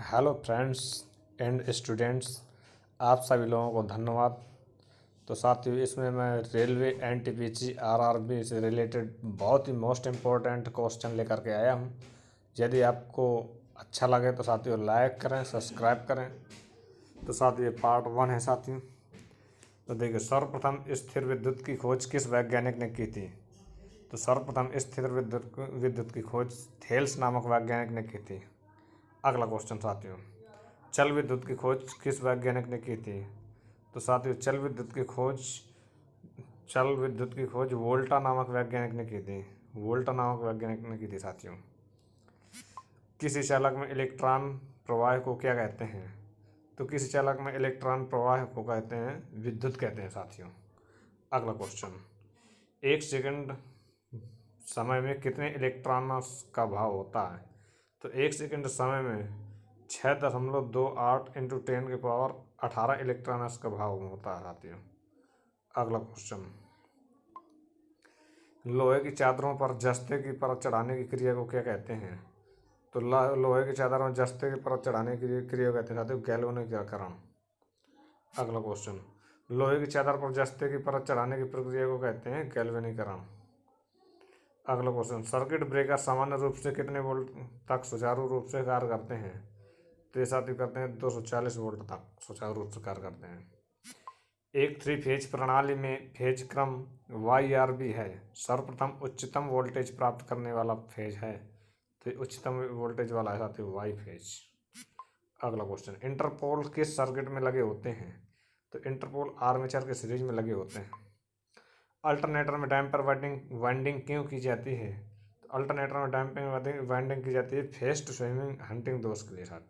Hello friends and students, आप सभी लोगों को धन्यवाद। तो साथियों, इसमें मैं रेलवे एनटीपीसी आरआरबी से रिलेटेड बहुत ही मोस्ट इम्पोर्टेंट क्वेश्चन लेकर के आया हूँ। यदि आपको अच्छा लगे तो साथियों लाइक करें, सब्सक्राइब करें। तो साथियों ये पार्ट 1 है साथियों। तो देखिए, सर्वप्रथम स्थिर विद्युत की खोज किस वैज्ञानिक ने की थी? तो सर्वप्रथम स्थिर विद्युत की खोज थेल्स नामक वैज्ञानिक ने की थी। अगला क्वेश्चन साथियों, चल विद्युत की खोज किस वैज्ञानिक ने की थी? तो साथियों चल विद्युत की खोज वोल्टा नामक वैज्ञानिक ने की थी। वोल्टा नामक वैज्ञानिक ने की थी साथियों। किसी चालक में इलेक्ट्रॉन प्रवाह को क्या कहते हैं? तो किसी चालक में इलेक्ट्रॉन प्रवाह को कहते हैं विद्युत कहते हैं साथियों। अगला क्वेश्चन, एक सेकंड समय में कितने इलेक्ट्रॉन का भाव होता है? तो एक सेकंड समय में 6.28 इंटू 10 की पावर 18 इलेक्ट्रॉनस का भाव होता है साथियों। अगला क्वेश्चन, लोहे की चादरों पर जस्ते की परत चढ़ाने की क्रिया को क्या कहते हैं? तो लोहे की चादर में जस्ते की परत चढ़ाने की क्रिया को कहते हैं साथियों गैल्वेनिकीकरण। अगला क्वेश्चन, लोहे की चादर पर जस्ते की परत चढ़ाने की प्रक्रिया को कहते हैं गैल्वेनिकीकरण। अगला क्वेश्चन, सर्किट ब्रेकर सामान्य रूप से कितने वोल्ट तक सुचारू रूप से कार्य करते हैं? तो ये साथियों करते हैं 240 वोल्ट तक सुचारू रूप से कार्य करते हैं। एक थ्री फेज प्रणाली में फेज क्रम YRB है। सर्वप्रथम उच्चतम वोल्टेज प्राप्त करने वाला फेज है। तो उच्चतम वोल्टेज वाला है साथियों वाई फेज। अगला क्वेश्चन, इंटरपोल किस सर्किट में लगे होते हैं? तो इंटरपोल आर्मेचर के सीरीज में लगे होते हैं। अल्टरनेटर में डैम्पर वाइंडिंग क्यों की जाती है? तो अल्टरनेटर में डैम्पिंग वाइंडिंग की जाती है फेस्ट स्विंगिंग हंटिंग दोष के लिए साथ।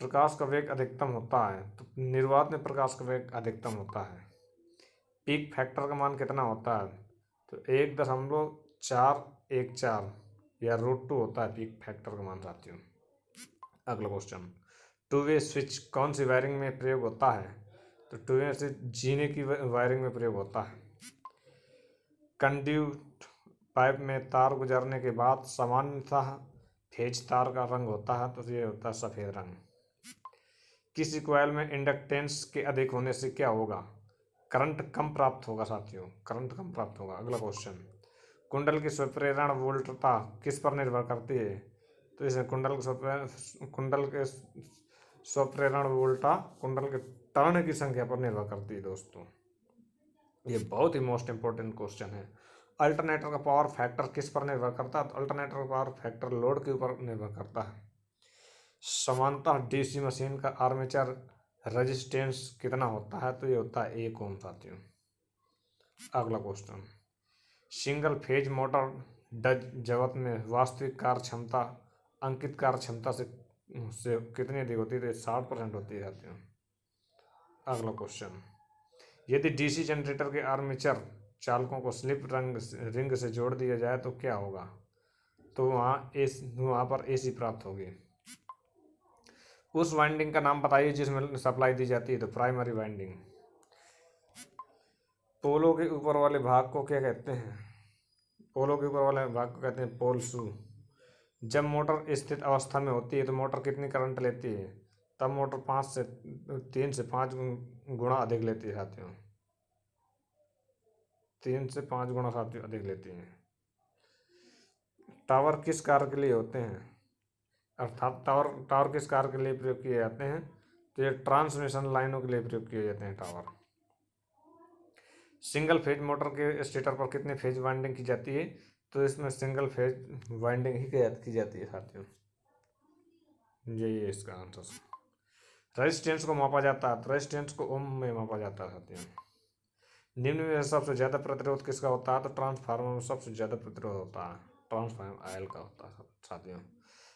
प्रकाश का वेग अधिकतम होता है। तो निर्वात में प्रकाश का वेग अधिकतम होता है। पीक फैक्टर का मान कितना होता है? तो 1.414 या √2 होता है पीक फैक्टर का मान साथियों। अगला क्वेश्चन, टू वे स्विच कौन सी वायरिंग में प्रयोग होता है? तो टू वे स्विच जीने की वायरिंग में प्रयोग होता है। कंड्यूट पाइप में तार गुजरने के बाद सामान्यतः फेज तार का रंग होता है। तो ये होता है सफ़ेद रंग। किसी कॉइल में इंडक्टेंस के अधिक होने से क्या होगा? करंट कम प्राप्त होगा साथियों, करंट कम प्राप्त होगा। अगला क्वेश्चन, कुंडल की स्वप्रेरण वोल्टता किस पर निर्भर करती है? तो इसे कुंडल के स्वप्रेरण वोल्टा कुंडल के टर्न की संख्या पर निर्भर करती है दोस्तों। ये बहुत ही मोस्ट इंपॉर्टेंट क्वेश्चन है। अल्टरनेटर का पावर फैक्टर किस पर निर्भर करता है? तो अल्टरनेटर का पावर फैक्टर लोड के ऊपर निर्भर करता है। समानतः डीसी मशीन का आर्मेचर रेजिस्टेंस कितना होता है? तो ये होता है 1 ओम साथियों। अगला क्वेश्चन, सिंगल फेज मोटर जगत में वास्तविक कार्य क्षमता अंकित कार्य क्षमता से कितनी अधिक होती है? तो 60% होती है साथियों। अगला क्वेश्चन, यदि डीसी जनरेटर के आर्मेचर चालकों को स्लिप रिंग से जोड़ दिया जाए तो क्या होगा? तो वहाँ पर एसी प्राप्त होगी। उस वाइंडिंग का नाम बताइए जिसमें सप्लाई दी जाती है। तो प्राइमरी वाइंडिंग। पोलो के ऊपर वाले भाग को क्या कहते हैं? पोलो के ऊपर वाले भाग को कहते हैं पोल शू। जब मोटर स्थिर अवस्था में होती है तो मोटर कितनी करंट लेती है? तब मोटर 3 से 5 गुना अधिक लेती है साथियों। 3 से 5 गुना साथियों अधिक लेती हैं। टावर किस कार्य के लिए होते हैं? अर्थात टावर किस कार्य के लिए प्रयोग किए जाते हैं? तो ये ट्रांसमिशन लाइनों के लिए प्रयोग किए जाते हैं टावर। सिंगल फेज मोटर के स्टेटर पर कितने फेज वाइंडिंग की जाती है? तो इसमें सिंगल फेज वाइंडिंग ही की जाती है साथियों। यही है इसका आंसर। रेजिस्टेंस को मापा जाता है। तो रेजिस्टेंस को ओम में मापा जाता है साथियों। निम्न में सबसे ज़्यादा प्रतिरोध किसका होता है? तो ट्रांसफार्मर में सबसे ज़्यादा प्रतिरोध होता है ट्रांसफार्मर आयल का होता है साथियों।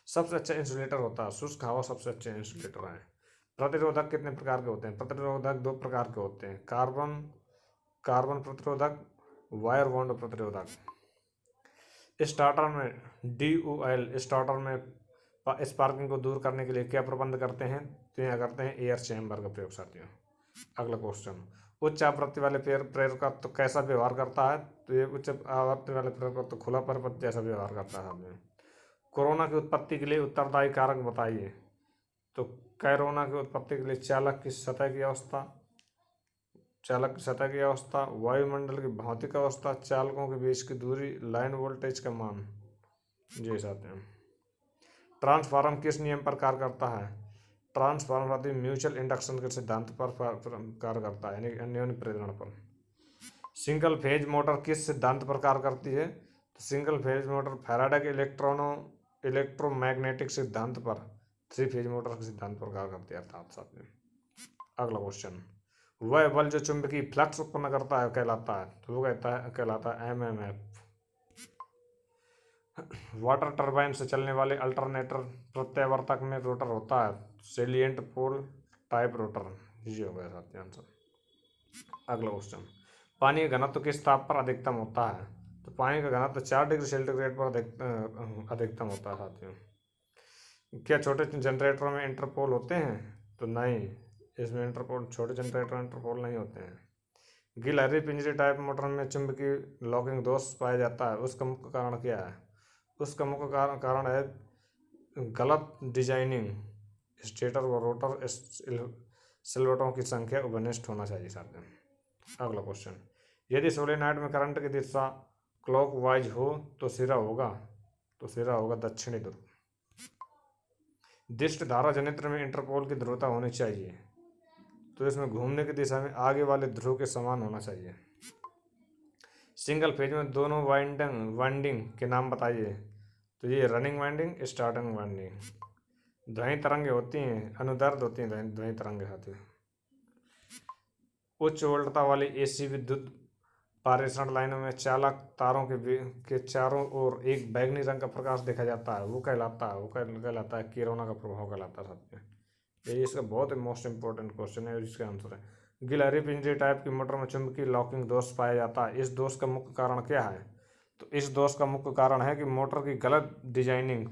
सबसे अच्छा इंसुलेटर होता है शुष्क हवा, सबसे अच्छे इंसुलेटर हैं। प्रतिरोधक कितने प्रकार के होते हैं? प्रतिरोधक 2 प्रकार के होते हैं, कार्बन प्रतिरोधक, वायर बॉन्ड प्रतिरोधक। स्टार्टर में DOL स्टार्टर में स्पार्किंग को दूर करने के लिए क्या प्रबंध करते हैं? तो यहाँ करते हैं एयर चैम्बर का प्रयोग साथियों। अगला क्वेश्चन, उच्च आवृत्ति वाले प्रेरक तो कैसा व्यवहार करता है? तो ये उच्च आवृत्ति वाले प्रेरक तो खुला परिपथ जैसा व्यवहार करता है साथियों। कोरोना की उत्पत्ति के लिए उत्तरदायी कारक बताइए। तो कोरोना की उत्पत्ति के लिए चालक की सतह की अवस्था, वायुमंडल की भौतिक अवस्था, चालकों के बीच की दूरी, लाइन वोल्टेज का मान। जी साथ हैं। ट्रांसफार्मर किस नियम पर कार्य करता है? ट्रांसफार्मर म्यूचुअल इंडक्शन के सिद्धांत पर कार्य करता है, यानी अन्योन्य प्रेरण पर। सिंगल फेज मोटर किस सिद्धांत पर कार्य करती है? तो सिंगल फेज मोटर फैराडे के इलेक्ट्रोमैग्नेटिक सिद्धांत पर, थ्री फेज मोटर के सिद्धांत पर कार्य करती है अर्थात साथ में। अगला क्वेश्चन, वह बल जो चुंबकीय फ्लक्स उत्पन्न करता है कहलाता है? तो वो कहलाता है एमएमएफ। वाटर टरबाइन से चलने वाले अल्टरनेटर प्रत्यावर्तक में रोटर होता है, सेलिएंट पोल टाइप रोटर। ये हो गया साथी आंसर। अगला क्वेश्चन, पानी का घनत्व किस ताप पर अधिकतम होता है? तो पानी का घनत्व 4 डिग्री सेंटीग्रेड पर अधिकतम होता है साथियों। क्या छोटे जनरेटरों में इंटरपोल होते हैं? तो नहीं, इसमें छोटे जनरेटर में इंटरपोल नहीं होते हैं। गिलहरी पिंजरे टाइप मोटर में चुंबकीय लॉकिंग दोष पाया जाता है, उसका मुख्य कारण क्या है? उसका मुख्य कारण है गलत डिजाइनिंग, स्टेटर व रोटर स्लॉटों की संख्या उभयनिष्ठ होना चाहिए साथियों। अगला क्वेश्चन, यदि सोलेनॉइड में करंट की दिशा क्लॉकवाइज हो तो सिरा होगा दक्षिणी ध्रुव। दिष्ट धारा जनित्र में इंटरपोल की ध्रुवता होनी चाहिए, तो इसमें घूमने की दिशा में आगे वाले ध्रुव के समान होना चाहिए। सिंगल फेज में दोनों वाइंडिंग के नाम बताइए। तो ये रनिंग वाइंडिंग, स्टार्टिंग वाइंडिंग। ध्वनि तरंगें होती हैं, अनुदैर्ध्य होती हैं ध्वनि तरंगें साथियों। उच्च वोल्टता वाली एसी विद्युत पारेषण लाइनों में चालक तारों के चारों ओर एक बैगनी रंग का प्रकाश देखा जाता है, वो कहलाता है कोरोना का प्रभाव कहलाता है साथियों। ये इसका बहुत ही मोस्ट इंपॉर्टेंट क्वेश्चन है, इसका आंसर है। गिलहरी पिंजरे टाइप की मोटर में चुंबकीय लॉकिंग दोष पाया जाता है, इस दोष का मुख्य कारण क्या है? तो इस दोष का मुख्य कारण है कि मोटर की गलत डिजाइनिंग,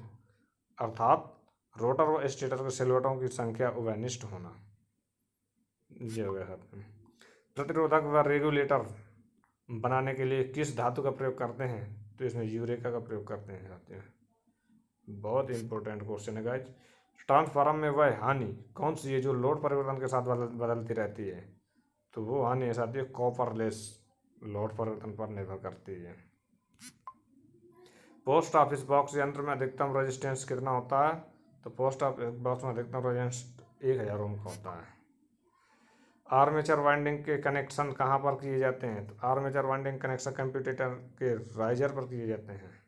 अर्थात रोटर व स्टेटर के सिलवटों की संख्या उभयनिष्ठ होना। ये हो गया साथियों। प्रतिरोधक व रेगुलेटर बनाने के लिए किस धातु का प्रयोग करते हैं? तो इसमें यूरेका का प्रयोग करते हैं साथियों। बहुत इंपॉर्टेंट क्वेश्चन है गाइज। ट्रांसफार्मर में वह हानि कौन सी है जो लोड परिवर्तन के साथ बदलती रहती है? तो वो हानि है साथियों कॉपरलेस, लोड परिवर्तन पर निर्भर करती है। पोस्ट ऑफिस बॉक्स यंत्र में अधिकतम रेजिस्टेंस कितना होता है? तो पोस्ट ऑफिस बॉक्स में अधिकतम रेजिस्टेंस 1000 ओम का होता है। आर्मेचर वाइंडिंग के कनेक्शन कहाँ पर किए जाते हैं? तो आर्मेचर वाइंडिंग कनेक्शन कंप्यूटर के राइजर पर किए जाते हैं।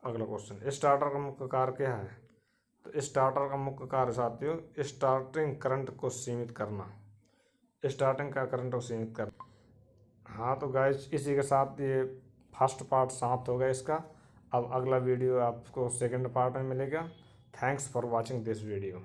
अगला क्वेश्चन, स्टार्टर का मुख्य कार्य क्या है? तो स्टार्टर का मुख्य कार्य साथियों स्टार्टिंग करंट को सीमित करना, हाँ तो गाइस इसी के साथ ये फर्स्ट पार्ट समाप्त हो गया इसका। अब अगला वीडियो आपको सेकंड पार्ट में मिलेगा। Thanks for watching this video.